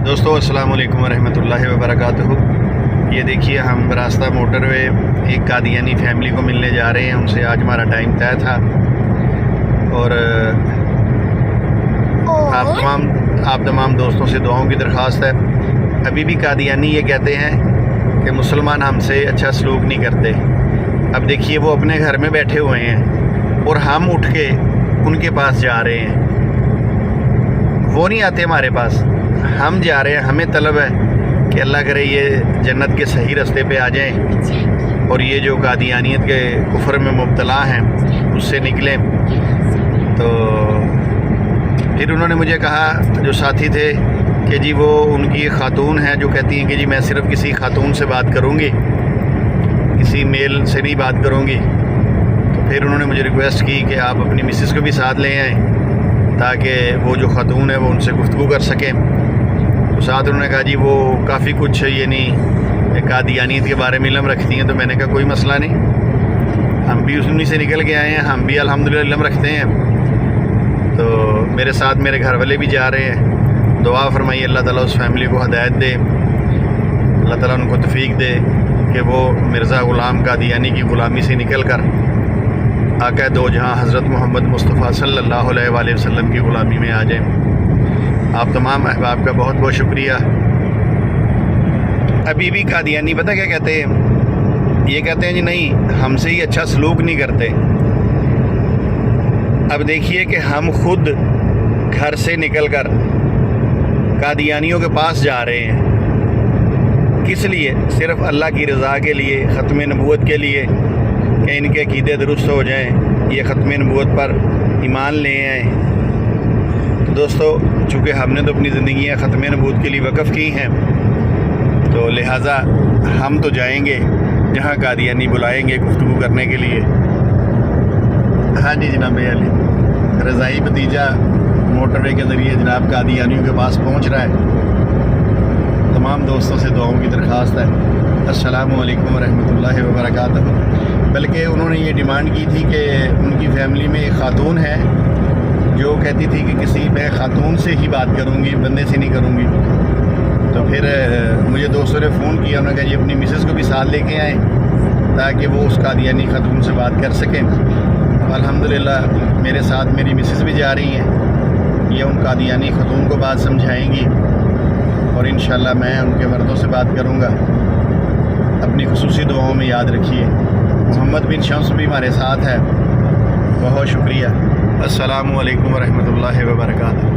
دوستو السلام علیکم ورحمۃ اللہ وبرکاتہ۔ یہ دیکھیے ہم راستہ موٹر وے ایک قادیانی فیملی کو ملنے جا رہے ہیں، ان سے آج ہمارا ٹائم طے تھا، اور آپ تمام دوستوں سے دعاؤں کی درخواست ہے۔ ابھی بھی قادیانی یہ کہتے ہیں کہ مسلمان ہم سے اچھا سلوک نہیں کرتے۔ اب دیکھیے وہ اپنے گھر میں بیٹھے ہوئے ہیں اور ہم اٹھ کے ان کے پاس جا رہے ہیں، وہ نہیں آتے ہمارے پاس، ہم جا رہے ہیں۔ ہمیں طلب ہے کہ اللہ کرے یہ جنت کے صحیح راستے پہ آ جائیں اور یہ جو قادیانیت کے کفر میں مبتلا ہیں اس سے نکلیں۔ تو پھر انہوں نے مجھے کہا، جو ساتھی تھے، کہ جی وہ ان کی خاتون ہیں جو کہتی ہیں کہ جی میں صرف کسی خاتون سے بات کروں گی، کسی میل سے نہیں بات کروں گی۔ تو پھر انہوں نے مجھے ریکویسٹ کی کہ آپ اپنی مسز کو بھی ساتھ لے آئیں تاکہ وہ جو خاتون ہے وہ ان سے گفتگو کر سکیں۔ تو ساتھ انہوں نے کہا جی وہ کافی کچھ یعنی قادیانیت کے بارے میں علم رکھتی ہیں۔ تو میں نے کہا کوئی مسئلہ نہیں، ہم بھی انہی سے نکل کے آئے ہیں، ہم بھی الحمدللہ علم رکھتے ہیں۔ تو میرے ساتھ میرے گھر والے بھی جا رہے ہیں۔ دعا فرمائیے اللہ تعالیٰ اس فیملی کو ہدایت دے، اللہ تعالیٰ ان کو توفیق دے کہ وہ مرزا غلام قادیانی کی غلامی سے نکل کر آقا دو جہاں حضرت محمد مصطفیٰ صلی اللہ علیہ وآلہ وسلم کی غلامی میں آ جائیں۔ آپ تمام احباب کا بہت بہت شکریہ۔ ابھی بھی قادیانی پتہ کیا کہتے ہیں؟ یہ کہتے ہیں جی نہیں، ہم سے ہی اچھا سلوک نہیں کرتے۔ اب دیکھیے کہ ہم خود گھر سے نکل کر قادیانیوں کے پاس جا رہے ہیں، کس لیے؟ صرف اللہ کی رضا کے لیے، ختم نبوت کے لیے، کہ ان کے عقیدے درست ہو جائیں، یہ ختم نبوت پر ایمان لے آئیں۔ تو دوستو چونکہ ہم نے تو اپنی زندگیاں ختم نبوت کے لیے وقف کی ہیں، تو لہٰذا ہم تو جائیں گے جہاں قادیانی بلائیں گے گفتگو کرنے کے لیے۔ ہاں جی جناب علی، رضائی بھتیجا موٹر وے کے ذریعے جناب قادیانیوں کے پاس پہنچ رہا ہے۔ تمام دوستوں سے دعاؤں کی درخواست ہے۔ السلام علیکم ورحمۃ اللہ وبرکاتہ۔ بلکہ انہوں نے یہ ڈیمانڈ کی تھی کہ ان کی فیملی میں ایک خاتون ہے جو کہتی تھی کہ میں خاتون سے ہی بات کروں گی، بندے سے نہیں کروں گی۔ تو پھر مجھے دوستوں نے فون کیا، انہوں نے کہا جی اپنی مسز کو بھی ساتھ لے کے آئیں تاکہ وہ اس قادیانی خاتون سے بات کر سکیں۔ الحمدللہ میرے ساتھ میری مسز بھی جا رہی ہیں، یہ ان قادیانی خاتون کو بات سمجھائیں گی اور انشاءاللہ میں ان کے مردوں سے بات کروں گا۔ اپنی خصوصی دعاؤں میں یاد رکھیے۔ محمد بن شمس بھی ہمارے ساتھ ہے، بہت شکریہ۔ السلام علیکم ورحمۃ اللہ وبرکاتہ۔